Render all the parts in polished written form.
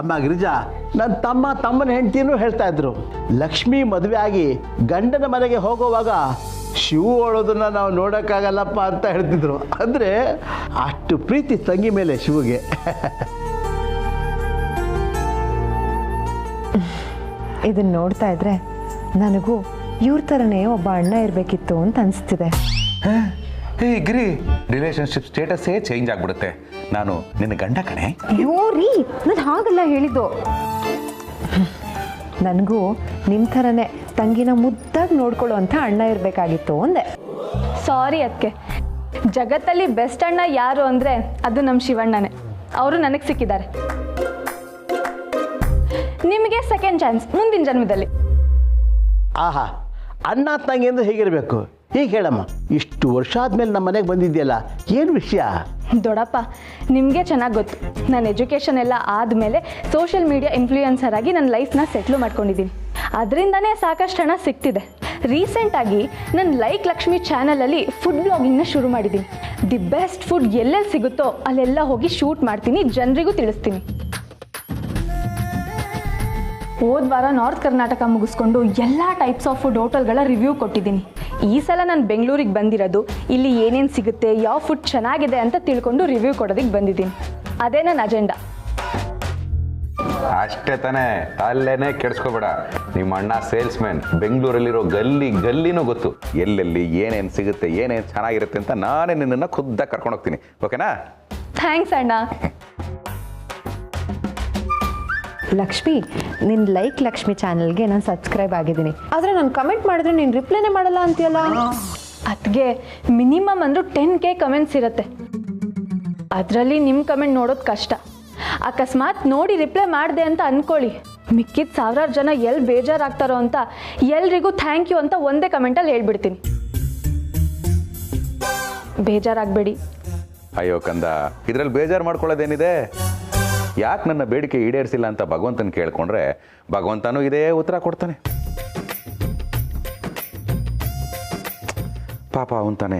ಅಮ್ಮ ಗಿರಿಜಾ, ನನ್ನ ತಮ್ಮನ ಹೆಂಡತಿನೂ ಹೇಳ್ತಾ ಇದ್ರು, ಲಕ್ಷ್ಮಿ ಮದುವೆ ಆಗಿ ಗಂಡನ ಮನೆಗೆ ಹೋಗುವಾಗ ಶಿವು ಅಳೋದನ್ನ ನಾವು ನೋಡೋಕ್ಕಾಗಲ್ಲಪ್ಪ ಅಂತ ಹೇಳ್ತಿದ್ರು. ಅಂದರೆ ಅಷ್ಟು ಪ್ರೀತಿ ತಂಗಿ ಮೇಲೆ ಶಿವುಗೆ. ಇದನ್ನ ನೋಡ್ತಾ ಇದ್ರೆ ನನಗೂ ಇವ್ರ ಥರನೇ ಒಬ್ಬ ಅಣ್ಣ ಇರಬೇಕಿತ್ತು ಅಂತ ಅನಿಸ್ತಿದೆ. ಹೇ ಗಿರಿ, ರಿಲೇಶನ್ಶಿಪ್ ಸ್ಟೇಟಸ್ಸೇ ಚೇಂಜ್ ಆಗ್ಬಿಡುತ್ತೆ. ನಾನು ನಿನ್ನ ಗಂಡ ಕಣೆ. ಅಯ್ಯೋ ರೀ, ನಾನು ಹಾಗೆಲ್ಲ ಹೇಳಿದ್ದು. ನನಗೂ ನಿಮ್ಮ ಥರನೇ ತಂಗಿನ ಮುದ್ದಾಗಿ ನೋಡ್ಕೊಳ್ಳೋ ಅಂಥ ಅಣ್ಣ ಇರಬೇಕಾಗಿತ್ತು ಅಂದೆ. ಸಾರಿ ಅದಕ್ಕೆ, ಜಗತ್ತಲ್ಲಿ ಬೆಸ್ಟ್ ಅಣ್ಣ ಯಾರು ಅಂದರೆ ಅದು ನಮ್ಮ ಶಿವಣ್ಣನೇ. ಅವರು ನನಗೆ ಸಿಕ್ಕಿದ್ದಾರೆ. ನಿಮಗೆ ಸೆಕೆಂಡ್ ಚಾನ್ಸ್ ಮುಂದಿನ ಜನ್ಮದಲ್ಲಿ. ಆಹಾ, ಅಣ್ಣ ತಂಗಿ ಅಂದ್ರೆ ಹೇಗಿರಬೇಕು? ಈಗ ಹೇಳಮ್ಮ, ಇಷ್ಟು ವರ್ಷ ಆದಮೇಲೆ ನಮ್ಮ ಮನೆಗೆ ಬಂದಿದೆಯಲ್ಲ, ಏನು ವಿಷಯ? ದೊಡ್ಡಪ್ಪ, ನಿಮಗೆ ಚೆನ್ನಾಗಿ ಗೊತ್ತು, ನಾನು ಎಜುಕೇಷನ್ ಎಲ್ಲ ಆದಮೇಲೆ ಸೋಷಿಯಲ್ ಮೀಡಿಯಾ ಇನ್ಫ್ಲೂಯೆನ್ಸರ್ ಆಗಿ ನನ್ನ ಲೈಫ್ನ ಸೆಟ್ಲು ಮಾಡ್ಕೊಂಡಿದ್ದೀನಿ. ಅದರಿಂದನೇ ಸಾಕಷ್ಟು ಹಣ ಸಿಗ್ತಿದೆ. ರೀಸೆಂಟಾಗಿ ನನ್ನ ಲೈಕ್ ಲಕ್ಷ್ಮಿ ಚಾನಲಲ್ಲಿ ಫುಡ್ ಬ್ಲಾಗಿಂಗ್ನ ಶುರು ಮಾಡಿದ್ದೀನಿ. ದಿ ಬೆಸ್ಟ್ ಫುಡ್ ಎಲ್ಲೆಲ್ಲಿ ಸಿಗುತ್ತೋ ಅಲ್ಲೆಲ್ಲ ಹೋಗಿ ಶೂಟ್ ಮಾಡ್ತೀನಿ, ಜನರಿಗೂ ತಿಳಿಸ್ತೀನಿ. ಹೋದ ವಾರ ನಾರ್ತ್ ಕರ್ನಾಟಕ ಮುಗಿಸ್ಕೊಂಡು ಎಲ್ಲ ಟೈಪ್ಸ್ ಆಫ್ ಫುಡ್ ಹೋಟೆಲ್ಗಳ ರಿವ್ಯೂ ಕೊಟ್ಟಿದ್ದೀನಿ. ಈ ಸಲ ನಾನು ಬೆಂಗಳೂರಿಗೆ ಬಂದಿರೋದು ಇಲ್ಲಿ ಏನೇನು ಸಿಗುತ್ತೆ, ಯಾವ ಫುಡ್ ಚೆನ್ನಾಗಿದೆ ಅಂತ ತಿಳ್ಕೊಂಡು ರಿವ್ಯೂ ಕೊಡೋದಕ್ಕೆ ಬಂದಿದ್ದೀನಿ. ಅದೇ ನನ್ನ ಅಜೆಂಡಾ. ಅಷ್ಟೇ ತಾನೇ, ಅಲ್ಲೇನೆ ಕೆಡ್ಸ್ಕೋಬೇಡ. ನಿಮ್ಮ ಅಣ್ಣ ಸೇಲ್ಸ್ ಮ್ಯಾನ್, ಬೆಂಗಳೂರಲ್ಲಿರೋ ಗಲ್ಲಿನೂ ಗೊತ್ತು. ಎಲ್ಲೆಲ್ಲಿ ಏನೇನು ಸಿಗುತ್ತೆ, ಏನೇನು ಚೆನ್ನಾಗಿರುತ್ತೆ ಅಂತ ನಾನೇ ನಿನ್ನನ್ನು ಖುದ್ದಾಗಿ ಕರ್ಕೊಂಡು ಹೋಗ್ತೀನಿ. ಓಕೆನಾ? ಥ್ಯಾಂಕ್ಸ್ ಅಣ್ಣ. ಲಕ್ಷ್ಮಿ, ನಿನ್ನ ಲೈಕ್ ಲಕ್ಷ್ಮಿ ಚಾನಲ್ಗೆ ನಾನು ಸಬ್ಸ್ಕ್ರೈಬ್ ಆಗಿದ್ದೀನಿ. ಆದರೆ ನಾನು ಕಮೆಂಟ್ ಮಾಡಿದ್ರೆ ನೀನು ರಿಪ್ಲೈನೇ ಮಾಡಲ್ಲ ಅಂತೀಯಲ್ಲ? ಅದಕ್ಕೆ ಮಿನಿಮಮ್ ಅಂದರೂ 10K ಕಮೆಂಟ್ಸ್ ಇರುತ್ತೆ. ಅದರಲ್ಲಿ ನಿಮ್ಮ ಕಮೆಂಟ್ ನೋಡೋದು ಕಷ್ಟ. ಅಕಸ್ಮಾತ್ ನೋಡಿ ರಿಪ್ಲೈ ಮಾಡಿದೆ ಅಂತ ಅಂದ್ಕೊಳ್ಳಿ, ಮಿಕ್ಕಿದ ಸಾವಿರಾರು ಜನ ಎಲ್ಲಿ ಬೇಜಾರಾಗ್ತಾರೋ ಅಂತ ಎಲ್ರಿಗೂ ಥ್ಯಾಂಕ್ ಯು ಅಂತ ಒಂದೇ ಕಮೆಂಟಲ್ಲಿ ಹೇಳ್ಬಿಡ್ತೀನಿ. ಬೇಜಾರಾಗಬೇಡಿ. ಅಯ್ಯೋ ಕಂದ, ಇದರಲ್ಲಿ ಬೇಜಾರು ಮಾಡ್ಕೊಳ್ಳೋದೇನಿದೆ? ಯಾಕೆ ನನ್ನ ಬೇಡಿಕೆ ಈಡೇರಿಸಿಲ್ಲ ಅಂತ ಭಗವಂತನ ಕೇಳ್ಕೊಂಡ್ರೆ ಭಗವಂತನೂ ಇದೇ ಉತ್ತರ ಕೊಡ್ತಾನೆ. ಪಾಪ ಅವನ್ತಾನೆ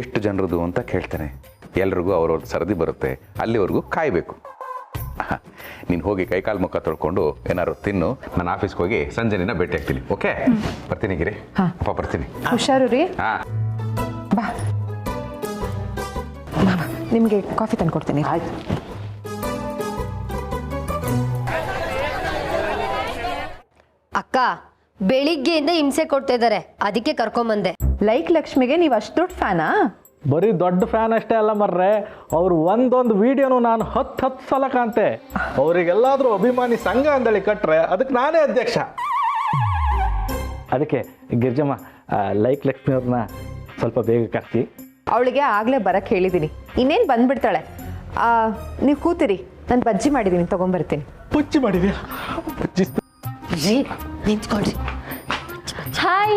ಎಷ್ಟು ಜನರದು ಅಂತ ಕೇಳ್ತಾನೆ. ಎಲ್ರಿಗೂ ಅವ್ರವ್ರ ಸರದಿ ಬರುತ್ತೆ, ಅಲ್ಲಿವರೆಗೂ ಕಾಯಬೇಕು. ನೀನು ಹೋಗಿ ಕೈಕಾಲು ಮುಖ ತೊಳ್ಕೊಂಡು ಏನಾದ್ರು ತಿನ್ನು. ನಾನು ಆಫೀಸ್ಗೆ ಹೋಗಿ ಸಂಜೆನಿನ ಭೇಟಿ ಆಗ್ತೀನಿ. ಓಕೆ, ಬರ್ತೀನಿ ಗಿರಿ. ಅಪ್ಪ ಬರ್ತೀನಿ. ಹುಷಾರು ರೀ. ಹಾಂ, ಬಾ, ನಿಮಗೆ ಕಾಫಿ ತಂದು ಕೊಡ್ತೀನಿ. ಆಯ್ತು. ಅಕ್ಕ, ಬೆಳಿಗ್ಗೆಯಿಂದ ಹಿಂಸೆ ಕೊಡ್ತಾ ಇದ್ದಾರೆ, ಅದಕ್ಕೆ ಕರ್ಕೊಂಬಂದೆ. ಲೈಕ್ ಲಕ್ಷ್ಮಿಗೆ ನೀವು ಅಷ್ಟು ದೊಡ್ಡ ಫ್ಯಾನಾ? ಬರೀ ದೊಡ್ಡ ಫ್ಯಾನ್ ಅಷ್ಟೇ ಅಲ್ಲ ಮರ್ರೆ, ಅವ್ರು ಒಂದೊಂದು ವಿಡಿಯೋನು ನಾನು 10 ಸಲ ಕಾಣ್ತೆ. ಅವರಿಗೆಲ್ಲಾದ್ರೂ ಅಭಿಮಾನಿ ಸಂಘ ಅಂದೇಳಿ ಕಟ್ರೆ ಅದಕ್ಕೆ ನಾನೇ ಅಧ್ಯಕ್ಷ. ಅದಕ್ಕೆ ಗಿರ್ಜಮ್ಮ, ಲೈಕ್ ಲಕ್ಷ್ಮಿ ಅವ್ರನ್ನ ಸ್ವಲ್ಪ ಬೇಗ ಕರ್ಸಿ. ಅವಳಿಗೆ ಆಗಲೇ ಬರಕ್ಕೆ ಹೇಳಿದ್ದೀನಿ, ಇನ್ನೇನು ಬಂದ್ಬಿಡ್ತಾಳೆ. ನೀವು ಕೂತಿರಿ, ನಾನು ಬಜ್ಜಿ ಮಾಡಿದ್ದೀನಿ, ತೊಗೊಂಬರ್ತೀನಿ. ಪುಚ್ಚಿ ಮಾಡಿದ್ಯಾ? ನಿಂತ್ಕೊಳ್ರಿ. ಹಾಯ್.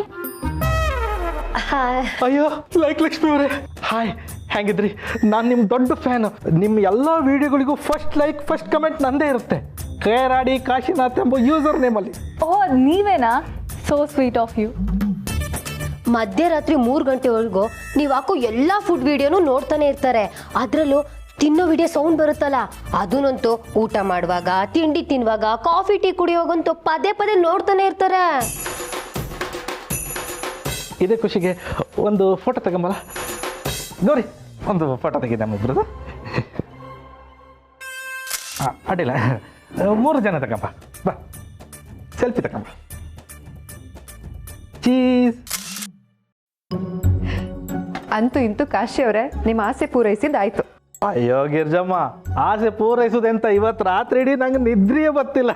ಅಯ್ಯೋ ಲೈಕ್ ಲಕ್ಷ್ಮಿ ಅವರೇ, ಹಾಯ್, ಹೆಂಗಿದ್ರಿ? ನಾನು ನಿಮ್ಮ ದೊಡ್ಡ ಫ್ಯಾನ್. ನಿಮ್ಮ ಎಲ್ಲ ವಿಡಿಯೋಗಳಿಗೂ ಫಸ್ಟ್ ಲೈಕ್ ಫಸ್ಟ್ ಕಮೆಂಟ್ ನಂದೇ ಇರುತ್ತೆ. ಖೇರಾಡಿ ಕಾಶಿನಾಥ್ ಎಂಬ ಯೂಸರ್ ನೇಮಲ್ಲಿ. ಓ, ನೀವೇನಾ? So sweet of you. ಮಧ್ಯರಾತ್ರಿ 3 ಗಂಟೆವರೆಗೂ ನೀವು ಹಾಕೋ ಎಲ್ಲ ಫುಡ್ ವಿಡಿಯೋನು ನೋಡ್ತಾನೆ ಇರ್ತಾರೆ. ಅದರಲ್ಲೂ ತಿನ್ನೋ ವಿಡಿಯೋ ಸೌಂಡ್ ಬರುತ್ತಲ್ಲ, ಅದನ್ನಂತೂ ಊಟ ಮಾಡುವಾಗ, ತಿಂಡಿ ತಿನ್ನುವಾಗ, ಕಾಫಿ ಟೀ ಕುಡಿಯುವಾಗಂತೂ ಪದೇ ಪದೇ ನೋಡ್ತಾನೆ ಇರ್ತಾರೆ. ಇದೇ ಖುಷಿಗೆ ಒಂದು ಫೋಟೋ ತಗೊಂಬಲ್ಲ? ಗೌರಿ, ಒಂದು ಫೋಟೋ ತೆಗಿದೆ ನಮ್ಮಿಬ್ರದ್ದು. ಅಡ್ಡಿಲ್ಲ, 3 ಜನ ತಗೊಂಬ. ಬಾ, ಸೆಲ್ಫಿ ತಗೊಂಬ. ಚೀಸ್. ಅಂತೂ ಇಂತೂ ಕಾಶಿ ಅವರೇ, ನಿಮ್ಮ ಆಸೆ ಪೂರೈಸಿದ್ದಾಯ್ತು. ಅಯ್ಯೋ ಗಿರ್ಜಮ್ಮ, ಆಸೆ ಪೂರೈಸೋದೆಂತ ಇವತ್ತು ರಾತ್ರಿ ಇಡೀ ನಂಗೆ ನಿದ್ರೆಯೇ ಬರ್ತಿಲ್ಲ.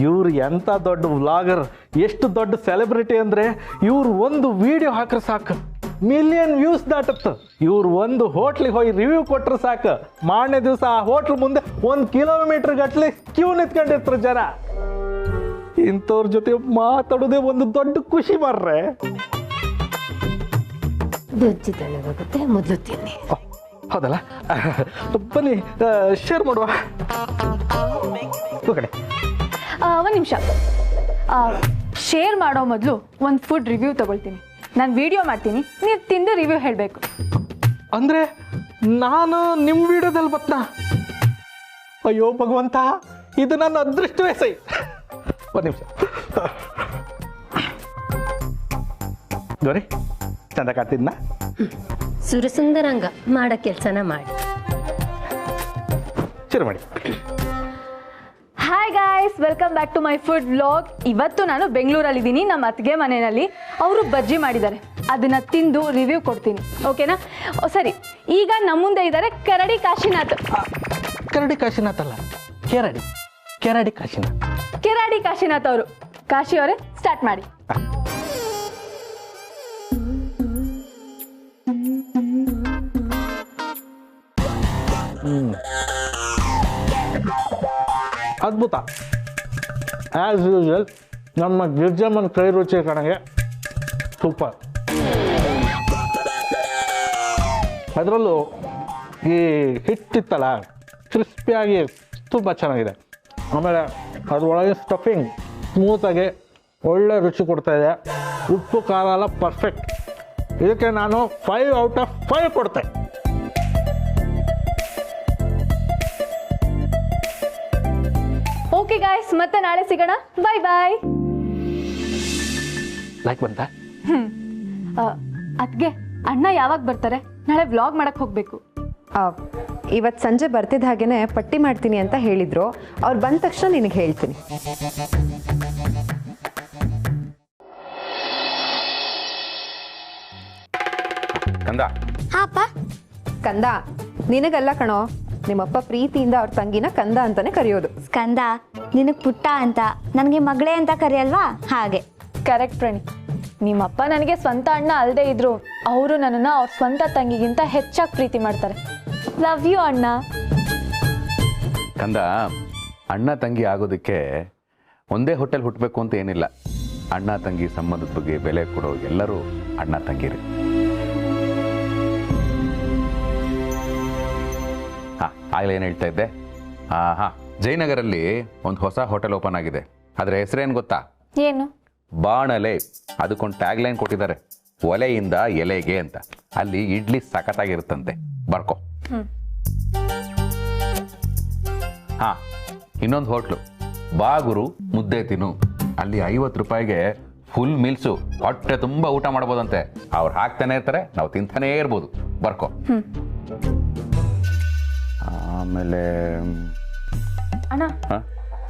ಇವ್ರು ಎಂಥ ದೊಡ್ಡ ವ್ಲಾಗರ್, ಎಷ್ಟು ದೊಡ್ಡ ಸೆಲೆಬ್ರಿಟಿ ಅಂದರೆ ಇವ್ರು ಒಂದು ವಿಡಿಯೋ ಹಾಕ್ರೆ ಸಾಕು ಮಿಲಿಯನ್ ವ್ಯೂಸ್ ದಾಟತ್ತು. ಇವ್ರು ಒಂದು ಹೋಟ್ಲಿಗೆ ಹೋಗಿ ರಿವ್ಯೂ ಕೊಟ್ರೆ ಸಾಕು, ಮಾರನೇ ದಿವಸ ಆ ಹೋಟ್ಲ್ ಮುಂದೆ 1 ಕಿಲೋಮೀಟರ್ ಗಟ್ಟಲೆ ಕ್ಯೂ ನಿಂತ್ಕೊಂಡಿರ್ತಾರೆ ಜನ. ಇಂಥವ್ರ ಜೊತೆ ಮಾತಾಡೋದೇ ಒಂದು ದೊಡ್ಡ ಖುಷಿ ಮಾರ್ರೆ. ಬುದ್ಧಿ ಮೊದಲು ತಿನ್ನಿ. ಹೌದಲ್ಲ, ಬನ್ನಿ ಶೇರ್ ಮಾಡುವ. ಕಡೆ ಒಂದು ನಿಮಿಷ, ಶೇರ್ ಮಾಡೋ ಮೊದಲು ಒಂದು ಫುಡ್ ರಿವ್ಯೂ ತಗೊಳ್ತೀನಿ. ನಾನು ವಿಡಿಯೋ ಮಾಡ್ತೀನಿ, ನೀವು ತಿಂದು ರಿವ್ಯೂ ಹೇಳಬೇಕು. ಅಂದರೆ ನಾನು ನಿಮ್ಮ ವಿಡಿಯೋದಲ್ಲಿ ಬತ್ತಾ? ಅಯ್ಯೋ ಭಗವಂತ, ಇದು ನನ್ನ ಅದೃಷ್ಟವೇ ಸೈ. ಒಂದು ನಿಮಿಷ ಗೌರಿ, ಚಂದ ಕಾತಿದ್ನ? ಸುರಸುಂದರಂಗ ಮಾಡೋ ಕೆಲಸನ ಮಾಡಿ. ಶುರು ಮಾಡಿ. Hi guys, welcome back to my food vlog. ಇವತ್ತು ನಾನು ಬೆಂಗಳೂರಲ್ಲಿದ್ದೀನಿ, ನಮ್ಮ ಅತ್ತಿಗೆ ಮನೆಯಲ್ಲಿ. ಅವರು ಬಜ್ಜಿ ಮಾಡಿದ್ದಾರೆ, ಅದನ್ನ ತಿಂದು ರಿವ್ಯೂ ಕೊಡ್ತೀನಿ, ಓಕೆನಾ? ಸರಿ, ಈಗ ನಮ್ಮ ಮುಂದೆ ಇದ್ದಾರೆ ಕರಡಿ ಕಾಶಿನಾಥ್. ಕರಡಿ ಕಾಶಿನಾಥ್ ಅಲ್ಲ, ಕೆರಡಿ ಕಾಶಿನಾಥ್. ಕೆರಾಡಿ ಕಾಶಿನಾಥ್ ಅವರು. ಕಾಶಿ ಅವರೇ, ಸ್ಟಾರ್ಟ್ ಮಾಡಿ. ಅದ್ಭುತ. ಆ್ಯಸ್ ಯೂಶುವಲ್ ನಮ್ಮ ಗಿರ್ಜಮ್ಮನ ಕೈ ರುಚಿ ಕಣಗೆ ಸೂಪರ್. ಅದರಲ್ಲೂ ಈ ಹಿಟ್ಟಿತ್ತಲ್ಲ, ಕ್ರಿಸ್ಪಿಯಾಗಿ ತುಂಬ ಚೆನ್ನಾಗಿದೆ. ಆಮೇಲೆ ಅದರೊಳಗೆ ಸ್ಟಫಿಂಗ್ ಸ್ಮೂತಾಗಿ ಒಳ್ಳೆ ರುಚಿ ಕೊಡ್ತಾಯಿದೆ. ಉಪ್ಪು ಖಾರ ಎಲ್ಲ ಪರ್ಫೆಕ್ಟ್. ಇದಕ್ಕೆ ನಾನು 5 ಔಟ್ ಆಫ್ 5 ಕೊಡ್ತೆ. ಓಕೆ ಗಾಯ್ಸ್, ಮತ್ತೆ ನಾಳೆ ಸಿಗೋಣ. ಬಾಯ್ ಬಾಯ್. ಲೈಕ್ ಬಂತ? ಅದ್ಗೆ ಅಣ್ಣ ಯಾವಾಗ ಬರ್ತಾರೆ? ನಾಳೆ ವ್ಲಾಗ್ ಮಾಡಕ್ ಹೋಗ್ಬೇಕು. ಇವತ್ತು ಸಂಜೆ ಬರ್ತಿದ್ದ ಹಾಗೇನೆ ಪಟ್ಟಿ ಮಾಡ್ತೀನಿ ಅಂತ ಹೇಳಿದ್ರು. ಅವ್ರು ಬಂದ ತಕ್ಷಣ ನಿನಗೆ ಹೇಳ್ತೀನಿ. ಕಂದ, ಕಂದ ನಿನಗಲ್ಲ ಕಣೋ, ನಿಮ್ಮಪ್ಪ ಪ್ರೀತಿಯಿಂದ ಅವ್ರ ತಂಗಿನ ಕಂದ ಅಂತಾನೆ ಕರೆಯೋದು. ಸ್ಕಂದ, ನಿನಗೆ ಪುಟ್ಟ ಅಂತ, ನನಗೆ ಮಗಳೇ ಅಂತ ಕರೆಯಲ್ವಾ ಹಾಗೆ. ಕರೆಕ್ಟ್ ಪ್ರಣಿ. ನಿಮ್ಮಪ್ಪ ನನಗೆ ಸ್ವಂತ ಅಣ್ಣ ಅಲ್ಲದೆ ಇದ್ರು, ಅವರು ನನ್ನನ್ನು ಅವ್ರ ಸ್ವಂತ ತಂಗಿಗಿಂತ ಹೆಚ್ಚಾಗಿ ಪ್ರೀತಿ ಮಾಡ್ತಾರೆ. ಲವ್ ಯು ಅಣ್ಣ. ಕಂದ, ಅಣ್ಣ ತಂಗಿ ಆಗೋದಕ್ಕೆ ಒಂದೇ ಹೋಟೆಲ್ ಹುಟ್ಟಬೇಕು ಅಂತ ಏನಿಲ್ಲ. ಅಣ್ಣ ತಂಗಿ ಸಂಬಂಧದ ಬಗ್ಗೆ ಬೆಲೆ ಕೊಡೋ ಎಲ್ಲರೂ ಅಣ್ಣ ತಂಗಿರಿ. ಆಗಲೇ ಏನು ಹೇಳ್ತಾ ಇದ್ದೆ? ಜಯನಗರಲ್ಲಿ ಒಂದು ಹೊಸ ಹೋಟೆಲ್ ಓಪನ್ ಆಗಿದೆ. ಅದರ ಹೆಸರೇನು ಗೊತ್ತಾ? ಏನು? ಬಾಣಲೆ. ಅದಕ್ಕೊಂದು ಟ್ಯಾಗ್ ಲೈನ್ ಕೊಟ್ಟಿದ್ದಾರೆ, ಒಲೆಯಿಂದ ಎಲೆಗೆ ಅಂತ. ಅಲ್ಲಿ ಇಡ್ಲಿ ಸಖತ್ತಾಗಿರುತ್ತಂತೆ, ಬರ್ಕೋ. ಇನ್ನೊಂದು ಹೋಟ್ಲು, ಬಾಗುರು ಮುದ್ದೆ ತಿನ್ನು. ಅಲ್ಲಿ 50 ರೂಪಾಯಿಗೆ ಫುಲ್ ಮೀಲ್ಸು, ಹೊಟ್ಟೆ ತುಂಬ ಊಟ ಮಾಡ್ಬೋದಂತೆ. ಅವ್ರು ಹಾಕ್ತಾನೆ ಇರ್ತಾರೆ, ನಾವು ತಿಂತಾನೇ ಇರ್ಬೋದು, ಬರ್ಕೋ. ಆಮೇಲೆ ಅಣ್ಣ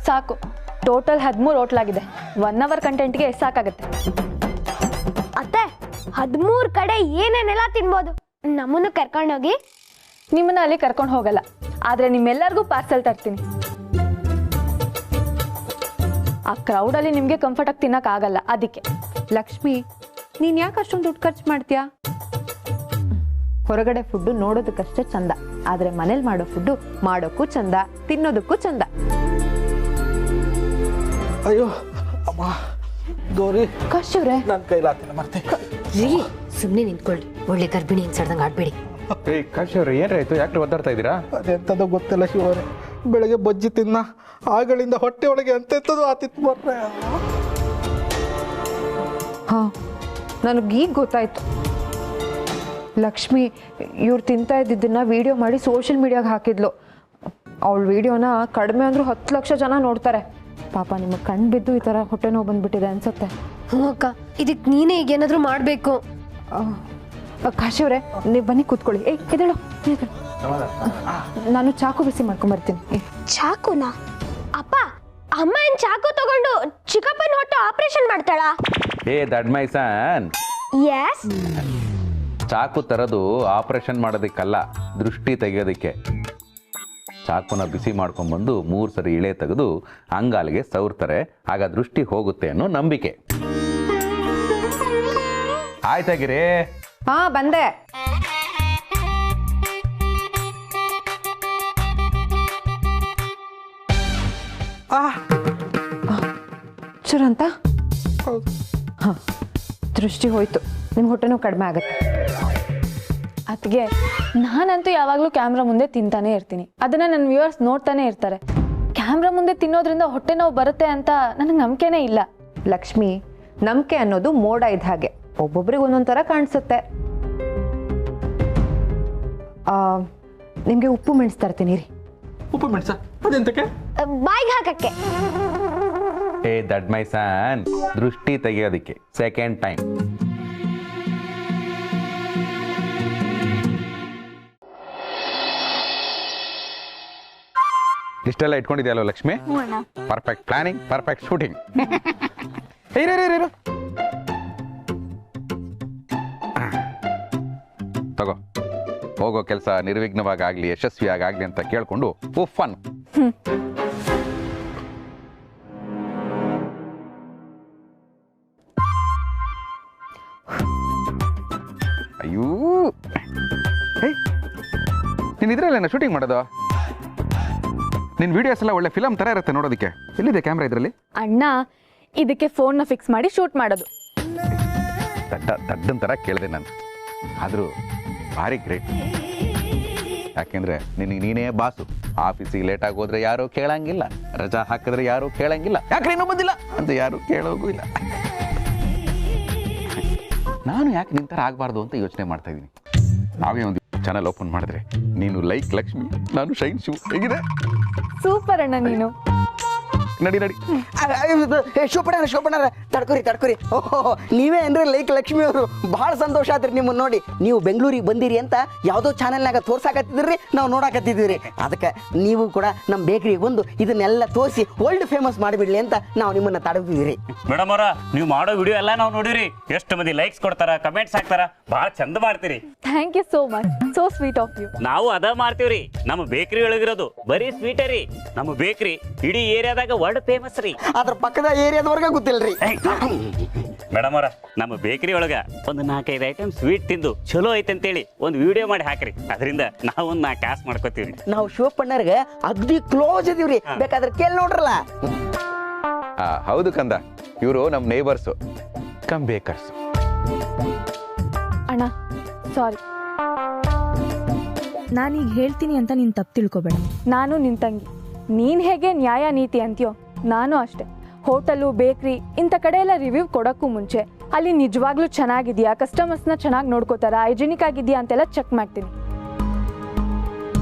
ಸಾಕು, ಟೋಟಲ್ 13 ಹೋಟ್ಲಾಗಿದೆ. 1 ಅವರ್ ಕಂಟೆಂಟ್ಗೆ ಸಾಕಾಗುತ್ತೆ. ಅತ್ತೆ, 13 ಕಡೆ ಏನೇನೆಲ್ಲ ತಿನ್ಬೋದು, ನಮ್ಮನ್ನು ಕರ್ಕೊಂಡೋಗಿ. ನಿಮ್ಮನ್ನ ಅಲ್ಲಿ ಕರ್ಕೊಂಡು ಹೋಗಲ್ಲ, ಆದರೆ ನಿಮ್ಮೆಲ್ಲರಿಗೂ ಪಾರ್ಸೆಲ್ ತರ್ತೀನಿ. ಆ ಕ್ರೌಡಲ್ಲಿ ನಿಮಗೆ ಕಂಫರ್ಟಾಗಿ ತಿನ್ನೋಕ್ಕಾಗಲ್ಲ, ಅದಕ್ಕೆ. ಲಕ್ಷ್ಮಿ, ನೀನು ಯಾಕೆ ಅಷ್ಟೊಂದು ದುಡ್ಡು ಖರ್ಚು ಮಾಡ್ತೀಯಾ? ಹೊರಗಡೆ ಫುಡ್ಡು ನೋಡೋದಕ್ಕಷ್ಟೇ ಚಂದ, ಆದರೆ ಮನೇಲಿ ಮಾಡೋ ಫುಡ್ಡು ಮಾಡೋಕ್ಕೂ ಚಂದ, ತಿನ್ನೋದಕ್ಕೂ ಚಂದ. ಅಯ್ಯೋ ಅಮ್ಮ, ಗೌರಿ, ಕಾಶಿವ್ರೆ, ನನ್ನ ಕೈಲಾಗ್ತಿಲ್ಲ ಮತ್ತೆ. ಸುಮ್ಮನೆ ನಿಂತ್ಕೊಳ್ಳಿ, ಒಳ್ಳೆ ಗರ್ಭಿಣಿ ಅನ್ಸಡ್ದಂಗೆ ಆಡ್ಬೇಡಿ. ಕಾಶಿ ಅವ್ರೆ, ಏನಾಯ್ತು? ಯಾಕೆ ಒದ್ದಾಡ್ತಾ ಇದ್ದೀರಾ? ಅದೆಂಥದ್ದು ಗೊತ್ತಿಲ್ಲ ಶಿವರೇ. ಬೆಳಗ್ಗೆ ಬಜ್ಜಿ ತಿನ್ನ, ಆಗಳಿಂದ ಹೊಟ್ಟೆ ಒಳಗೆ ಎಂತೆಂಥದ್ದು ಆತಿತ್ತು ಬರ್ರೆ. ಹಾಂ, ನನಗೀಗ ಗೊತ್ತಾಯ್ತು. ಲಕ್ಷ್ಮಿ ಇವ್ರು ತಿಂತಾ ಇದ್ದಿದ್ದನ್ನ ವಿಡಿಯೋ ಮಾಡಿ ಸೋಷಿಯಲ್ ಮೀಡಿಯಾಗೆ ಹಾಕಿದ್ಲು. ಅವಳ ವಿಡಿಯೋನ ಕಡಿಮೆ ಅಂದರೂ 10 ಲಕ್ಷ ಜನ ನೋಡ್ತಾರೆ. ಪಾಪ ನಿಮಗೆ ಕಣ್ಣು ಬಿದ್ದು ಈ ಥರ ಹೊಟ್ಟೆ ನೋವು ಬಂದ್ಬಿಟ್ಟಿದೆ ಅನ್ಸುತ್ತೆ. ಹ್ಞೂ ಅಕ್ಕ, ಇದಕ್ಕೆ ನೀನೇ ಈಗ ಏನಾದರೂ ಮಾಡಬೇಕು. ಕಾಶಿವ್ರೆ, ನೀವು ಬನ್ನಿ ಕೂತ್ಕೊಳ್ಳಿ. ಎದ್ದೇಳು, ನಾನು ಚಾಕು ಬಿಸಿ ಮಾಡ್ಕೊಂಬರ್ತೀನಿ. ಚಾಕುನಾ? ಅಪ್ಪ, ಅಮ್ಮ ಏನ್ ಚಾಕು ತಗೊಂಡು ಚಿಕ್ಕಪ್ಪನ ಹೊಟ್ಟೆ ಆಪರೇಷನ್ ಮಾಡ್ತಾಳಾ? ದಡ್ಮೈಸನ್, ಎಸ್. ಚಾಕು ತರದು ಆಪರೇಷನ್ ಮಾಡೋದಕ್ಕಲ್ಲ, ದೃಷ್ಟಿ ತೆಗೆಯೋದಕ್ಕೆ. ಚಾಕುನ ಬಿಸಿ ಮಾಡ್ಕೊಂಡ್ಬಂದು 3 ಸರಿ ಇಳೆ ತೆಗೆದು ಅಂಗಾಲಿಗೆ ಸವರ್ತಾರೆ, ಆಗ ದೃಷ್ಟಿ ಹೋಗುತ್ತೆ ಅನ್ನೋ ನಂಬಿಕೆ. ಆಯ್ತಾಗಿರಿ. ಹಾ, ಬಂದೆ. ಚುರಂತ? ಹಾಂ, ದೃಷ್ಟಿ ಹೋಯ್ತು. ನಿಮ್ಮ ಹೊಟ್ಟೆನೂ ಕಡಿಮೆ ಆಗುತ್ತೆ. ಅದಕ್ಕೆ ನಾನಂತೂ ಯಾವಾಗಲೂ ಕ್ಯಾಮ್ರಾ ಮುಂದೆ ತಿಂತಾನೆ ಇರ್ತೀನಿ. ಅದನ್ನು ನನ್ನ ವ್ಯೂವರ್ಸ್ ನೋಡ್ತಾನೆ ಇರ್ತಾರೆ. ಕ್ಯಾಮ್ರಾ ಮುಂದೆ ತಿನ್ನೋದ್ರಿಂದ ಹೊಟ್ಟೆ ನೋವು ಬರುತ್ತೆ ಅಂತ ನನಗೆ ನಂಬಿಕೆನೇ ಇಲ್ಲ. ಲಕ್ಷ್ಮಿ, ನಂಬಿಕೆ ಅನ್ನೋದು ಮೋಡ ಇದ್ದ ಹಾಗೆ, ಒಬ್ಬೊಬ್ರಿಗೆ ಒಂದೊಂದು ಥರ ಕಾಣಿಸುತ್ತೆ. ನಿಮಗೆ ಉಪ್ಪು ಮೆಣಸು ತರ್ತೀನಿ ರೀ. ಉಪ್ಪು ಮೆಣಸ ಅದೆಂತಕ್ಕೆ? ಬಾಯಿಗೆ ಹಾಕಕ್ಕೆ. ಏ ದಟ್ ಮೈ ಸನ್, ದೃಷ್ಟಿ ತೆಗೆಯೋದಕ್ಕೆ ಸೆಕೆಂಡ್ ಟೈಮ್. ಇಷ್ಟೆಲ್ಲ ಇಟ್ಕೊಂಡಿದ್ಯಲ್ವ Lakshmi? Perfect planning, perfect shooting. ತಗೋ, ಹೋಗೋ ಕೆಲಸ ನಿರ್ವಿಘ್ನವಾಗಲಿ ಯಶಸ್ವಿಯಾಗಲಿ ಅಂತ ಕೇಳ್ಕೊಂಡು ಫನ್. ಅಯ್ಯೋ, ನೀನ್ ಇದ್ರಲ್ಲೇನ ಶೂಟಿಂಗ್ ಮಾಡೋದು? ನಿನ್ ವಿಡಿಯೋಸ್ ಎಲ್ಲ ಒಳ್ಳೆ ಫಿಲಮ್ ತರ ಇರುತ್ತೆ ನೋಡೋದಕ್ಕೆ. ಎಲ್ಲಿದೆ ಕ್ಯಾಮ್ರಾ ಇದ್ರಲ್ಲಿ? ಅಣ್ಣ, ಇದಕ್ಕೆ ಫೋನ್ನ ಫಿಕ್ಸ್ ಮಾಡಿ ಶೂಟ್ ಮಾಡೋದು. ದಡ್ಡನ್ ತರ ಕೇಳಿದೆ ನಾನು, ಆದರೂ ಭಾರಿ ಗ್ರೇಟ್. ಯಾಕೆಂದ್ರೆ ನಿನಗೆ ನೀನೇ ಬಾಸು. ಆಫೀಸಿಗೆ ಲೇಟಾಗಿ ಹೋದ್ರೆ ಯಾರು ಕೇಳಂಗಿಲ್ಲ, ರಜಾ ಹಾಕಿದ್ರೆ ಯಾರು ಕೇಳಂಗಿಲ್ಲ, ಯಾಕೆ ಇನ್ನೂ ಬಂದಿಲ್ಲ ಅಂತ ಯಾರು ಕೇಳೋಗೂ ಇಲ್ಲ. ನಾನು ಯಾಕೆ ನಿನ್ ಥರ ಆಗಬಾರ್ದು ಅಂತ ಯೋಚನೆ ಮಾಡ್ತಾ ಇದ್ದೀನಿ. ನಾವೇ ಒಂದು ಚಾನಲ್ ಓಪನ್ ಮಾಡಿದ್ರೆ ನೀನು ಲೈಕ್ ಲಕ್ಷ್ಮಿ, ನಾನು ಶೈನ್ ಶಿವ್. ಹೇಗಿದೆ? ಸೂಪರ್ ಅಣ್ಣ ನೀನು. ನಡಿ ನಡಿ. ಶೋಪಣ್ಣರ ತಡ್ಕೊರಿ. ಓಹೋ, ನೀವೇ ಏನ್ರಿ ಲೈಕ್ ಲಕ್ಷ್ಮಿ ಅವರು? ಭಾಳ ಸಂತೋಷ ಆತ್ರಿ ನಿಮ್ಮನ್ನು ನೋಡಿ. ನೀವು ಬೆಂಗಳೂರಿಗೆ ಬಂದಿರಿ ಅಂತ ಯಾವುದೋ ಚಾನೆಲ್ನಾಗ ತೋರ್ಸಾಕತ್ತಿದ್ರಿ, ನಾವು ನೋಡಾಕತ್ತಿದ್ದೀವಿ. ಅದಕ್ಕೆ ನೀವು ಕೂಡ ನಮ್ಮ ಬೇಕರಿಗೆ ಬಂದು ಇದನ್ನೆಲ್ಲ ತೋರಿಸಿ ವರ್ಲ್ಡ್ ಫೇಮಸ್ ಮಾಡಿಬಿಡ್ಲಿ ಅಂತ ನಾವು ನಿಮ್ಮನ್ನ ತಡೆದಿದ್ದೀರಿ. ಮೇಡಮ್ ಅವರ, ನೀವು ಮಾಡೋ ವಿಡಿಯೋ ಎಲ್ಲ ನಾವು ನೋಡಿರಿ. ಎಷ್ಟು ಮಂದಿ ಲೈಕ್ಸ್ ಕೊಡ್ತಾರ, ಕಮೆಂಟ್ಸ್ ಹಾಕ್ತಾರ, ಭಾಳ ಚಂದ ಮಾಡ್ತೀರಿ. Thank you so much, so sweet of you. ನಾವು ಅದ ಮಾಡ್ತೀವ್ರಿ. ನಮ್ಮ ಬೇಕರಿ ಒಳಗಿರೋದು ಬರೀ ಸ್ವೀಟೇ ರೀ. ನಮ್ಮ ಬೇಕರಿ ಇಡೀ ಏರಿಯಾದಾಗ ವರ್ಲ್ಡ್ ಫೇಮಸ್ ರೀ. ಅದ್ರ ಪಕ್ಕದ ಏರಿಯಾದವರೆಗೆ ಗೊತ್ತಿಲ್ರಿ. ಮೇಡಮ್ ಅವರ, ನಮ್ಮ ಬೇಕರಿ ಒಳಗ ಒಂದು 4-5 ಐಟಮ್ ಸ್ವೀಟ್ ತಿಂದು ಚಲೋ ಐತೆ ಅಂತೇಳಿ ಒಂದು ವಿಡಿಯೋ ಮಾಡಿ ಹಾಕ್ರಿ. ಅದರಿಂದ ನಾವು ಒಂದು 4 ಕಾಸು ಮಾಡ್ಕೋತೀವ್ರಿ. ನಾವು ಶಿವಪ್ಪಣ್ಣರ್ಗೆ ಅಗ್ದಿ ಕ್ಲೋಸ್ ಇದೀವ್ರಿ, ಬೇಕಾದ್ರೆ ಕೇಳಿ ನೋಡ್ರಲ್ಲ. ಹೌದು ಕಂದ, ಇವರು ನಮ್ಮ ನೇಬರ್ಸು, ಕಮ್ ಬೇಕರ್ಸ್. ಅಣ್ಣ ಸಾರಿ, ನಾನೀಗ ಹೇಳ್ತೀನಿ ಅಂತ ನೀನು ತಪ್ಪು ತಿಳ್ಕೊಬೇಡ. ನಾನು ನಿನ್ ತಂಗಿ. ನೀನ್ ಹೇಗೆ ನ್ಯಾಯ ನೀತಿ ಅಂತೀಯೋ ನಾನು ಅಷ್ಟೆ. ಹೋಟೆಲು, ಬೇಕ್ರಿ ಇಂಥ ಕಡೆ ಎಲ್ಲ ರಿವ್ಯೂ ಕೊಡೋಕ್ಕೂ ಮುಂಚೆ ಅಲ್ಲಿ ನಿಜವಾಗ್ಲೂ ಚೆನ್ನಾಗಿದೆಯಾ, ಕಸ್ಟಮರ್ಸ್ನ ಚೆನ್ನಾಗಿ ನೋಡ್ಕೋತಾರ, ಹೈಜಿನಿಕ್ ಆಗಿದೆಯಾ ಅಂತೆಲ್ಲ ಚೆಕ್ ಮಾಡ್ತೀನಿ.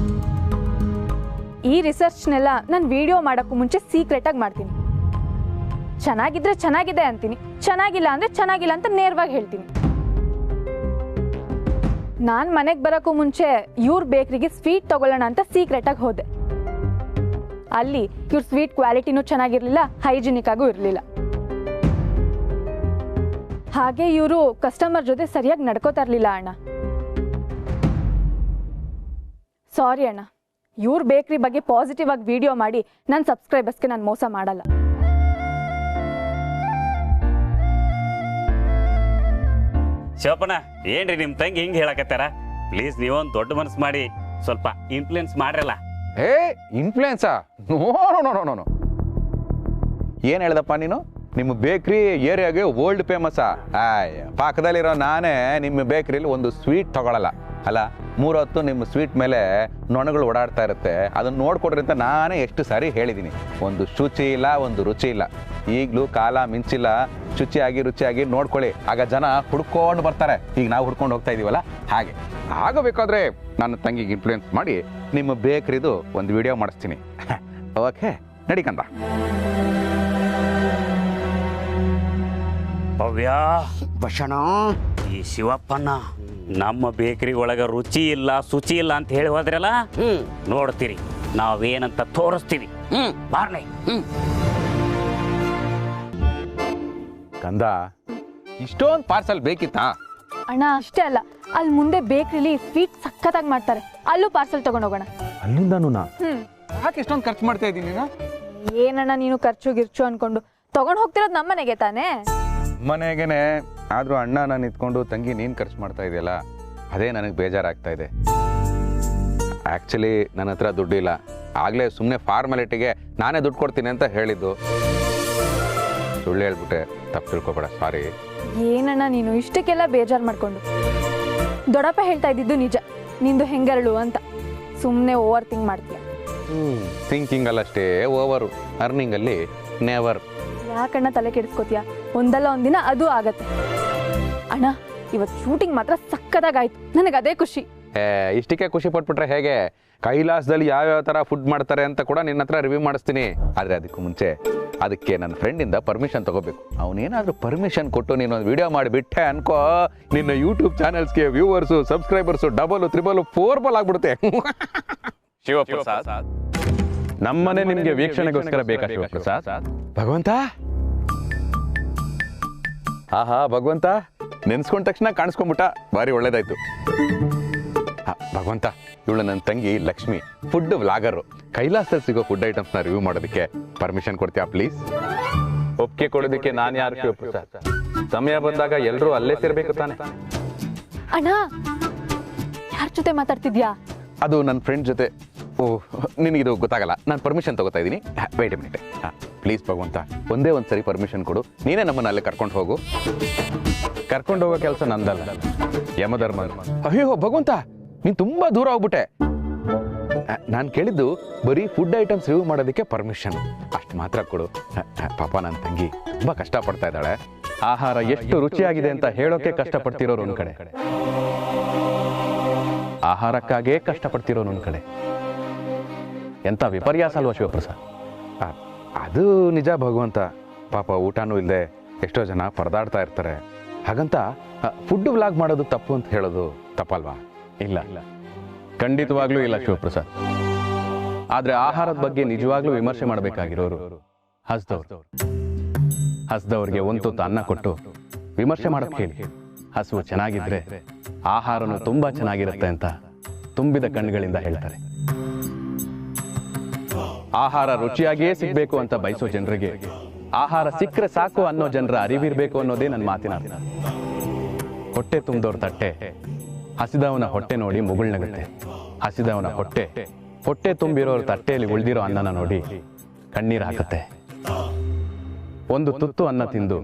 ಈ ರಿಸರ್ಚ್ನೆಲ್ಲ ನಾನು ವಿಡಿಯೋ ಮಾಡೋಕ್ಕೂ ಮುಂಚೆ ಸೀಕ್ರೆಟಾಗಿ ಮಾಡ್ತೀನಿ. ಚೆನ್ನಾಗಿದ್ರೆ ಚೆನ್ನಾಗಿದೆ ಅಂತೀನಿ, ಚೆನ್ನಾಗಿಲ್ಲ ಅಂದರೆ ಚೆನ್ನಾಗಿಲ್ಲ ಅಂತ ನೇರವಾಗಿ ಹೇಳ್ತೀನಿ. ನಾನು ಮನೆಗೆ ಬರೋಕ್ಕೂ ಮುಂಚೆ ಇವ್ರ ಬೇಕ್ರಿಗೆ ಸ್ವೀಟ್ ತಗೊಳ್ಳೋಣ ಅಂತ ಸೀಕ್ರೆಟಾಗಿ ಹೋದೆ. ಅಲ್ಲಿ ಇವ್ರ ಸ್ವೀಟ್ ಕ್ವಾಲಿಟಿನೂ ಚೆನ್ನಾಗಿರಲಿಲ್ಲ, ಹೈಜಿನಿಕ್ ಆಗೂ ಇರಲಿಲ್ಲ. ಹಾಗೆ ಇವರು ಕಸ್ಟಮರ್ ಜೊತೆ ಸರಿಯಾಗಿ ನಡ್ಕೋತಾ ಇರಲಿಲ್ಲ ಅಣ್ಣ. ಸಾರಿ ಅಣ್ಣ, ಇವ್ರ ಬೇಕ್ರಿ ಬಗ್ಗೆ ಪಾಸಿಟಿವ್ ಆಗಿ ವಿಡಿಯೋ ಮಾಡಿ ನನ್ನ ಸಬ್ಸ್ಕ್ರೈಬರ್ಸ್ಗೆ ನಾನು ಮೋಸ ಮಾಡಲ್ಲ. ಶಿವಪ್ಪಣ್ಣ, ಏನ್ರಿ ನಿಮ್ಮ ತಂಗಿ ಹಿಂಗೆ ಹೇಳಕತ್ತಾರ? ಪ್ಲೀಸ್ ನೀವೊಂದು ದೊಡ್ಡ ಮನಸ್ಸು ಮಾಡಿ ಸ್ವಲ್ಪ ಇನ್ಫ್ಲೂಯೆನ್ಸ್ ಮಾಡ್ರಲ್ಲ. ಏ influenza? No no no no no. ಏನು ಹೇಳ್ದಪ್ಪ ನೀನು? ನಿಮ್ಮ ಬೇಕ್ರಿ ಏರಿಯಾಗೆ ವರ್ಲ್ಡ್ ಫೇಮಸ್ಸಾ? ಪಕ್ಕದಲ್ಲಿರೋ ನಾನೇ ನಿಮ್ಮ ಬೇಕ್ರಿಲಿ ಒಂದು ಸ್ವೀಟ್ ತಗೊಳ್ಳಲ್ಲ. ಅಲ್ಲ, 3 ಹೊತ್ತು ನಿಮ್ಮ ಸ್ವೀಟ್ ಮೇಲೆ ನೊಣಗಳು ಓಡಾಡ್ತಾ ಇರುತ್ತೆ, ಅದನ್ನು ನೋಡ್ಕೊಡ್ರಿ ಅಂತ ನಾನೇ ಎಷ್ಟು ಸಾರಿ ಹೇಳಿದ್ದೀನಿ. ಒಂದು ಶುಚಿ ಇಲ್ಲ, ಒಂದು ರುಚಿ ಇಲ್ಲ. ಈಗಲೂ ಕಾಲ ಮಿಂಚಿಲ್ಲ, ಶುಚಿಯಾಗಿ ರುಚಿಯಾಗಿ ನೋಡ್ಕೊಳ್ಳಿ, ಆಗ ಜನ ಹುಡ್ಕೊಂಡು ಬರ್ತಾರೆ. ಈಗ ನಾವು ಹುಡ್ಕೊಂಡು ಹೋಗ್ತಾ ಇದೀವಲ್ಲ ಹಾಗೆ. ಆಗಬೇಕಾದ್ರೆ ನನ್ನ ತಂಗಿಗೆ ಇನ್ಫ್ಲೂಯೆನ್ಸ್ ಮಾಡಿ ನಿಮ್ಮ ಬೇಕ್ರಿದು ಒಂದು ವಿಡಿಯೋ ಮಾಡಿಸ್ತೀನಿ. ಓಕೆ, ನಡಿಕಂದ. ಭವ್ಯ, ಭಷಣ, ಈ ಶಿವಪ್ಪಣ್ಣ ನಮ್ಮ ಬೇಕರಿ ಒಳಗ ರುಚಿ ಇಲ್ಲ, ಶುಚಿ ಇಲ್ಲ ಅಂತ ಹೇಳಿ ಹೋದ್ರಲ್ಲ, ನೋಡ್ತೀರಿ ನಾವೇನಂತ ತೋರಿಸ್ತೀವಿ. ಬಾರ್ಲೆ. ಕಂದ, ಇಷ್ಟೊಂದು ಪಾರ್ಸಲ್ ಬೇಕಿತ್ತಾ? ಅಣ್ಣ ಅಷ್ಟೇ ಅಲ್ಲ, ಅಲ್ಲಿ ಮುಂದೆ ಬೇಕ್ರಿಲಿ ಸ್ವೀಟ್ ಸಖತ್ತಾಗಿ ಮಾಡ್ತಾರೆ, ಅಲ್ಲೂ ಪಾರ್ಸಲ್ ತಗೊಂಡೋಗೋಣ. ಅಲ್ಲಿಂದನೂ ಯಾಕೆ ಇಷ್ಟೊಂದು ಖರ್ಚು ಮಾಡ್ತಾ ಇದ್ದೀನಿ ನೀನು? ಏನಣ್ಣ ನೀನು ಖರ್ಚು ಗಿರ್ಚು ಅನ್ಕೊಂಡು ತಗೊಂಡು ಹೋಗ್ತಿರೋದು ನಮ್ಮನೆಗೆ ತಾನೇ? ಮನೆಗೇನೆ, ಆದರೂ ಅಣ್ಣ ನಾನು ಇದ್ಕೊಂಡು ತಂಗಿ ನೀನು ಖರ್ಚು ಮಾಡ್ತಾ ಇದೆಯಲ್ಲ, ಅದೇ ನನಗೆ ಬೇಜಾರಾಗ್ತಾ ಇದೆ. ಆ್ಯಕ್ಚುಲಿ ನನ್ನ ಹತ್ರ ದುಡ್ಡಿಲ್ಲ. ಆಗಲೇ ಸುಮ್ಮನೆ ಫಾರ್ಮಾಲಿಟಿಗೆ ನಾನೇ ದುಡ್ಡು ಕೊಡ್ತೀನಿ ಅಂತ ಹೇಳಿದ್ದು. ಸುಳ್ಳು ಹೇಳ್ಬಿಟ್ಟೆ, ತಪ್ಪು ತಿಳ್ಕೊಬೇಡ, ಸಾರಿ. ಏನಣ್ಣ ನೀನು ಇಷ್ಟಕ್ಕೆಲ್ಲ ಬೇಜಾರು ಮಾಡ್ಕೊಂಡು? ದೊಡ್ಡಪ್ಪ ಹೇಳ್ತಾ ಇದ್ದಿದ್ದು ನಿಜ, ನಿಂದು ಹೆಂಗರಳು ಅಂತ. ಸುಮ್ಮನೆ ಓವರ್ ಥಿಂಕ್ ಮಾಡ್ತೀಯ. ಥಿಂಕಿಂಗಲ್ಲಷ್ಟೇ ಓವರು, ಅರ್ನಿಂಗಲ್ಲಿ ನೆವರ್. ಯಾಕಣ್ಣ ತಲೆ ಕೆಡಿಸ್ಕೋತೀಯ? ಒಂದಲ್ಲ ಒಂದಿನ ಅದು ಆಗತ್ತೆ. ಅಣ್ಣ ಇವತ್ತು ಶೂಟಿಂಗ್ ಮಾತ್ರ ಸಕ್ಕತ್ತಾಗಾಯ್ತು, ನನಗೆ ಅದೇ ಖುಷಿ. ಇಷ್ಟಕ್ಕೆ ಖುಷಿ ಪಟ್ಬಿಟ್ರೆ ಹೇಗೆ? ಕೈಲಾಸದಲ್ಲಿ ಯಾವ್ಯಾವ ಥರ ಫುಡ್ ಮಾಡ್ತಾರೆ ಅಂತ ಕೂಡ ನಿನ್ನ ಹತ್ರ ರಿವ್ಯೂ ಮಾಡಿಸ್ತೀನಿ. ಆದರೆ ಅದಕ್ಕೂ ಮುಂಚೆ ಅದಕ್ಕೆ ನನ್ನ ಫ್ರೆಂಡಿಂದ ಪರ್ಮಿಷನ್ ತಗೋಬೇಕು. ಅವನೇನಾದರೂ ಪರ್ಮಿಷನ್ ಕೊಟ್ಟು ನೀನೊಂದು ವಿಡಿಯೋ ಮಾಡಿಬಿಟ್ಟೆ ಅನ್ಕೋ, ನಿನ್ನ ಯೂಟ್ಯೂಬ್ ಚಾನೆಲ್ಸ್ಗೆ ವ್ಯೂವರ್ಸು ಸಬ್ಸ್ಕ್ರೈಬರ್ಸು ಡಬಲ್ 3 4 ಆಗ್ಬಿಡುತ್ತೆ. ಶಿವಪ್ರಸಾದ್, ನಮ್ಮನೆ ನಿಮಗೆ ವೀಕ್ಷಣೆಗೋಸ್ಕರ ಬೇಕಾ ಶಿವಪ್ರಸಾದ್? ಭಗವಂತ, ಆಹಾ ಭಗವಂತ, ನೆನ್ಸ್ಕೊಂಡ ತಕ್ಷಣ ಕಾಣಿಸ್ಕೊಂಡ್ಬಿಟ್ಟ, ಭಾರಿ ಒಳ್ಳೇದಾಯ್ತು. ಭಗವಂತ, ಇವಳು ನನ್ನ ತಂಗಿ ಲಕ್ಷ್ಮಿ, ಫುಡ್ ವ್ಲಾಗರು. ಕೈಲಾಸದಲ್ಲಿ ಸಿಗೋ ಫುಡ್ ಐಟಮ್ಸ್ನ ರಿವ್ಯೂ ಮಾಡೋದಕ್ಕೆ ಪರ್ಮಿಷನ್ ಕೊಡ್ತೀಯಾ ಪ್ಲೀಸ್? ಒಪ್ಪಿಗೆ ಕೊಡೋದಕ್ಕೆ ನಾನು ಯಾರು ಶಿವಪ್ರಸಾದ್? ಸಮಯ ಬಂದಾಗ ಎಲ್ಲರೂ ಅಲ್ಲೇ ಸೇರ್ಬೇಕು ತಾನೆ. ಅಣ್ಣ, ಯಾರ ಜೊತೆ ಮಾತಾಡ್ತಿದ್ಯಾ? ಅದು ನನ್ನ ಫ್ರೆಂಡ್ ಜೊತೆ. ಓಹ್, ನಿನಗಿದು ಗೊತ್ತಾಗಲ್ಲ. ನಾನು ಪರ್ಮಿಷನ್ ತಗೋತಾ ಇದ್ದೀನಿ. Wait A minute. ಪ್ಲೀಸ್ ಭಗವಂತ, ಒಂದೇ ಒಂದು ಸರಿ ಪರ್ಮಿಷನ್ ಕೊಡು. ನೀನೇ ನಮ್ಮನ್ನು ಅಲ್ಲೇ ಕರ್ಕೊಂಡು ಹೋಗು. ಕರ್ಕೊಂಡು ಹೋಗೋ ಕೆಲಸ ನಂದಲ್ಲ, ಯಮಧರ್ಮ. ಅಯ್ಯೋ ಭಗವಂತ, ನೀನು ತುಂಬ ದೂರ ಹೋಗ್ಬಿಟ್ಟೆ. ನಾನು ಕೇಳಿದ್ದು ಬರೀ ಫುಡ್ ಐಟಮ್ಸ್ ರಿವ್ಯೂ ಮಾಡೋದಕ್ಕೆ ಪರ್ಮಿಷನ್, ಅಷ್ಟು ಮಾತ್ರ ಕೊಡು. ಪಾಪ ನನ್ನ ತಂಗಿ ತುಂಬ ಕಷ್ಟಪಡ್ತಾ ಇದ್ದಾಳೆ. ಆಹಾರ ಎಷ್ಟು ರುಚಿಯಾಗಿದೆ ಅಂತ ಹೇಳೋಕೆ ಕಷ್ಟಪಡ್ತಿರೋರು ಒಂದು ಕಡೆ, ಆಹಾರಕ್ಕಾಗೇ ಕಷ್ಟಪಡ್ತಿರೋರು ಒಂದು ಕಡೆ. ಎಂಥ ವಿಪರ್ಯಾಸ ಅಲ್ವಾ ಶಿವಪ್ರಸಾದ್? ಅದು ನಿಜ ಭಗವಂತ. ಪಾಪ ಊಟನೂ ಇಲ್ಲದೆ ಎಷ್ಟೋ ಜನ ಪರದಾಡ್ತಾ ಇರ್ತಾರೆ. ಹಾಗಂತ ಫುಡ್ ವ್ಲಾಗ್ ಮಾಡೋದು ತಪ್ಪು ಅಂತ ಹೇಳೋದು ತಪ್ಪಲ್ವಾ? ಇಲ್ಲ, ಖಂಡಿತವಾಗ್ಲೂ ಇಲ್ಲ ಶಿವಪ್ರಸಾದ್. ಆದರೆ ಆಹಾರದ ಬಗ್ಗೆ ನಿಜವಾಗ್ಲೂ ವಿಮರ್ಶೆ ಮಾಡಬೇಕಾಗಿರೋರು ಹಸ್ದವ್ರಿಗೆ ಒಂದು ತುತ್ತು ಅನ್ನ ಕೊಟ್ಟು ವಿಮರ್ಶೆ ಮಾಡೋಕ್ಕೆ ಹೇಳಿ. ಹಸುವು ಚೆನ್ನಾಗಿದ್ರೆ ಆಹಾರನೂ ತುಂಬ ಚೆನ್ನಾಗಿರುತ್ತೆ ಅಂತ ತುಂಬಿದ ಕಣ್ಣುಗಳಿಂದ ಹೇಳ್ತಾರೆ. ಆಹಾರ ರುಚಿಯಾಗಿಯೇ ಸಿಗಬೇಕು ಅಂತ ಬಯಸೋ ಜನರಿಗೆ ಆಹಾರ ಸಿಕ್ಕರೆ ಸಾಕು ಅನ್ನೋ ಜನರ ಅರಿವಿರಬೇಕು ಅನ್ನೋದೇ ನನ್ನ ಮಾತಿನ ಅರ್ಥ. ಹೊಟ್ಟೆ ತುಂಬಿದವ್ರ ತಟ್ಟೆ ಹಸಿದವನ ಹೊಟ್ಟೆ ನೋಡಿ ಮುಗುಳ್ನಗುತ್ತೆ. ಹಸಿದವನ ಹೊಟ್ಟೆ ತುಂಬಿರೋರ ತಟ್ಟೆಯಲ್ಲಿ ಉಳಿದಿರೋ ಅನ್ನನ ನೋಡಿ ಕಣ್ಣೀರು ಹಾಕುತ್ತೆ. ಒಂದು ತುತ್ತು ಅನ್ನ ತಿಂದು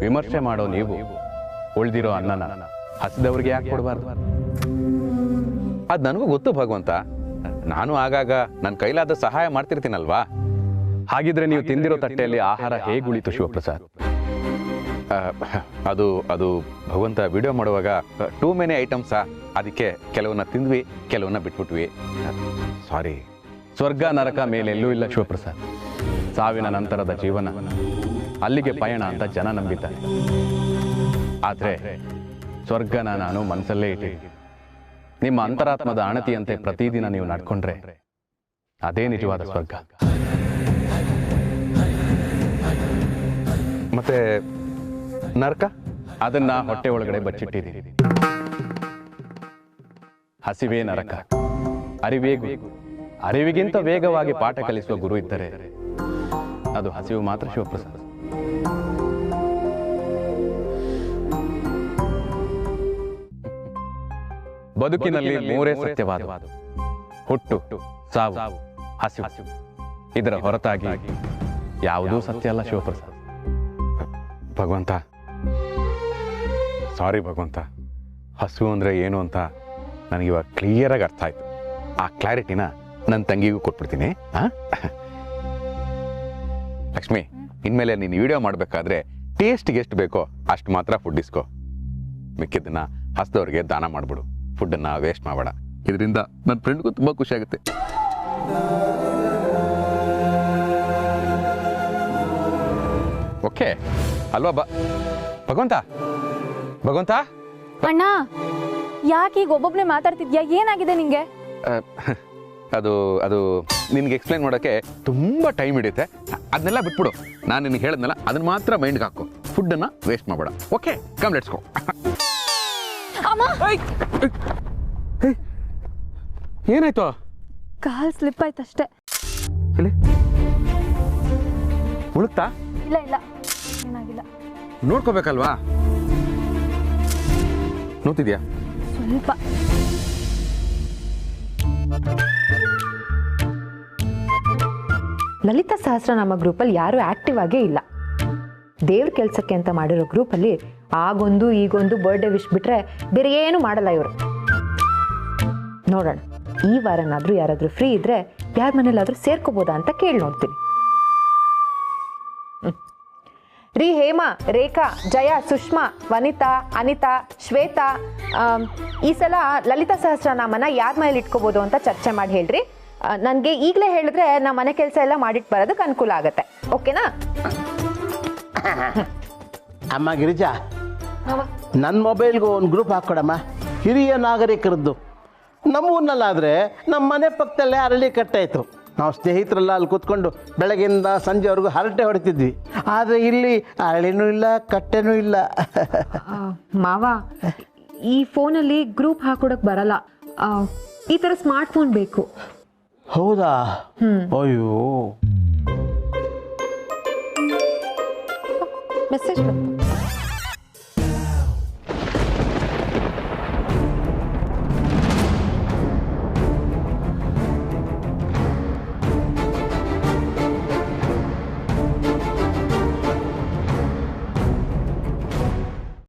ವಿಮರ್ಶೆ ಮಾಡೋ ನೀವು ಉಳಿದಿರೋ ಅನ್ನನ ಹಸಿದವ್ರಿಗೆ ಯಾಕೆ ಕೊಡಬಾರ್ದು? ಅದು ನನಗೂ ಗೊತ್ತು ಭಗವಂತ. ನಾನು ಆಗಾಗ ನನ್ನ ಕೈಲಾದ ಸಹಾಯ ಮಾಡ್ತಿರ್ತೀನಲ್ವಾ? ಹಾಗಿದ್ರೆ ನೀವು ತಿಂದಿರೋ ತಟ್ಟೆಯಲ್ಲಿ ಆಹಾರ ಹೇಗೆ ಉಳಿತು ಶಿವಪ್ರಸಾದ್? ಅದು ಭಗವಂತ, ವಿಡಿಯೋ ಮಾಡುವಾಗ ಟೂ ಮೆನಿ ಐಟಮ್ಸಾ, ಅದಕ್ಕೆ ಕೆಲವನ್ನ ತಿಂದ್ವಿ, ಕೆಲವನ್ನ ಬಿಟ್ಬಿಟ್ವಿ. ಸಾರಿ. ಸ್ವರ್ಗ ನರಕ ಮೇಲೆಲ್ಲೂ ಇಲ್ಲ ಶಿವಪ್ರಸಾದ್. ಸಾವಿನ ನಂತರದ ಜೀವನ, ಅಲ್ಲಿಗೆ ಪಯಣ ಅಂತ ಜನ ನಂಬಿದ್ದಾರೆ. ಆದರೆ ಸ್ವರ್ಗನ ನಾನು ಮನಸ್ಸಲ್ಲೇ ಇಟ್ಟಿದ್ದೀನಿ. ನಿಮ್ಮ ಅಂತರಾತ್ಮದ ಅಣತಿಯಂತೆ ಪ್ರತಿದಿನ ನೀವು ನಡ್ಕೊಂಡ್ರೆ ಅದೇ ನಿಜವಾದ ಸ್ವರ್ಗ. ಮತ್ತೆ ನರಕ, ಅದನ್ನ ಹೊಟ್ಟೆ ಒಳಗಡೆ ಬಚ್ಚಿಟ್ಟಿದ್ದೀನಿ. ಹಸಿವೇ ನರಕ, ಅರಿವೇ ಗುರು. ಅರಿವಿಗಿಂತ ವೇಗವಾಗಿ ಪಾಠ ಕಲಿಸುವ ಗುರು ಇದ್ದರೆ ಅದು ಹಸಿವು ಮಾತ್ರ ಶಿವಪ್ರಸಾದ್. ಬದುಕಿನಲ್ಲಿ ಮೂರೇ ಸತ್ಯವಾದ: ಹುಟ್ಟು, ಸಾವು, ಹಸಿವು. ಇದರ ಹೊರತಾಗಿ ಯಾವುದೂ ಸತ್ಯ ಅಲ್ಲ ಶಿವಪ್ರಸಾದ್. ಭಗವಂತ, ಸಾರಿ ಭಗವಂತ. ಹಸಿವು ಅಂದರೆ ಏನು ಅಂತ ನನಗಿವಾಗ ಕ್ಲಿಯರಾಗಿ ಅರ್ಥ ಆಯ್ತು. ಆ ಕ್ಲಾರಿಟಿನ ನನ್ನ ತಂಗಿಗೂ ಕೊಟ್ಬಿಡ್ತೀನಿ. ಲಕ್ಷ್ಮಿ, ಇನ್ಮೇಲೆ ನೀನು ವಿಡಿಯೋ ಮಾಡಬೇಕಾದ್ರೆ ಟೇಸ್ಟಿಗೆ ಎಷ್ಟು ಬೇಕೋ ಅಷ್ಟು ಮಾತ್ರ ಫುಡ್ ಇಸ್ಕೋ. ಮಿಕ್ಕಿದ್ದನ್ನ ಹಸಿದವ್ರಿಗೆ ದಾನ ಮಾಡಿಬಿಡು. ಫುಡ್ಡನ್ನು ವೇಸ್ಟ್ ಮಾಡಬೇಡ. ಇದರಿಂದ ನನ್ನ ಫ್ರೆಂಡ್ಗೂ ತುಂಬ ಖುಷಿ ಆಗುತ್ತೆ. ಓಕೆ ಅಲ್ವಾ? ಭಗವಂತ, ಅಣ್ಣ, ಯಾಕೆ ಈಗ ಒಬ್ಬೊಬ್ಬನೇ ಮಾತಾಡ್ತಿದ್ಯಾ? ಏನಾಗಿದೆ ನಿಂಗೆ? ಅದು ನಿನ್ಗೆ ಎಕ್ಸ್ಪ್ಲೈನ್ ಮಾಡೋಕ್ಕೆ ತುಂಬ ಟೈಮ್ ಹಿಡಿಯುತ್ತೆ. ಅದನ್ನೆಲ್ಲ ಬಿಟ್ಬಿಡು. ನಾನು ನಿನಗೆ ಹೇಳಿದ್ನಲ್ಲ, ಅದನ್ನ ಮಾತ್ರ ಮೈಂಡ್ಗೆ ಹಾಕು. ಫುಡ್ಡನ್ನು ವೇಸ್ಟ್ ಮಾಡಬೇಡ. Okay, come let's go. ಏನಾಯ್ತು? ಕಾಲ್ ಸ್ಲಿಪ್ ಆಯ್ತು ಅಷ್ಟೇ. ಮುಳುಗ್ತಾ? ಇಲ್ಲ, ಏನಾಗಿಲ್ಲ. ನೋಡ್ಕೋಬೇಕಲ್ವಾ? ನೋಡ್ತಿದ್ಯಾ? ಸ್ವಲ್ಪ. ಲಲಿತಾ ಸಹಸ್ರನಾಮ ಗ್ರೂಪಲ್ಲಿ ಯಾರೂ ಆಕ್ಟಿವ್ ಆಗೇ ಇಲ್ಲ. ದೇವ್ರ ಕೆಲಸಕ್ಕೆ ಅಂತ ಮಾಡಿರೋ ಗ್ರೂಪಲ್ಲಿ ಆಗೊಂದು ಈಗೊಂದು ಬರ್ಡೇ ವಿಶ್ ಬಿಟ್ರೆ ಬೇರೆ ಏನು ಮಾಡಲ್ಲ ಇವರು. ನೋಡೋಣ, ಈ ವಾರನಾದರೂ ಯಾರಾದರೂ ಫ್ರೀ ಇದ್ರೆ ಯಾರ ಮನೇಲಾದರೂ ಸೇರ್ಕೋಬೋದಾ ಅಂತ ಕೇಳಿ ನೋಡ್ತೀನಿ. ರೀ ಹೇಮಾ, ರೇಖಾ, ಜಯ, ಸುಷ್ಮಾ, ವನಿತಾ, ಅನಿತಾ, ಶ್ವೇತಾ, ಈ ಸಲ ಲಲಿತಾ ಸಹಸ್ರನಾಮನ ಯಾರ ಮೇಲೆ ಇಟ್ಕೋಬೋದು ಅಂತ ಚರ್ಚೆ ಮಾಡಿ ಹೇಳ್ರಿ. ನನಗೆ ಈಗಲೇ ಹೇಳಿದ್ರೆ ನಾ ಮನೆ ಕೆಲಸ ಎಲ್ಲ ಮಾಡಿಟ್ಟು ಬರೋದಕ್ಕೆ ಅನುಕೂಲ ಆಗುತ್ತೆ. ಓಕೆನಾ? ಅಮ್ಮ ಗಿರಿಜಾ, ನನ್ನ ಮೊಬೈಲ್ಗೂ ಒಂದು ಗ್ರೂಪ್ ಹಾಕ್ಕೊಡಮ್ಮ, ಹಿರಿಯ ನಾಗರಿಕರದ್ದು. ನಮ್ಮೂರಿನಲ್ಲಾದರೆ ನಮ್ಮ ಮನೆ ಪಕ್ಕದಲ್ಲೇ ಅರಳಿ ಕಟ್ಟಾಯಿತು. ನಾವು ಸ್ನೇಹಿತರೆಲ್ಲ ಅಲ್ಲಿ ಕೂತ್ಕೊಂಡು ಬೆಳಗ್ಗಿಂದ ಸಂಜೆವರೆಗೂ ಹರಟೆ ಹೊಡಿತಿದ್ವಿ. ಆದರೆ ಇಲ್ಲಿ ಅರಳಿನೂ ಇಲ್ಲ, ಕಟ್ಟೆನೂ ಇಲ್ಲ. ಮಾವ, ಈ ಫೋನಲ್ಲಿ ಗ್ರೂಪ್ ಹಾಕೊಡಕ್ಕೆ ಬರಲ್ಲ. ಈ ಥರ ಸ್ಮಾರ್ಟ್ ಫೋನ್ ಬೇಕು. ಹೌದಾ? ಅಯ್ಯೋ, ಮೆಸೇಜ್ ಬಂತು.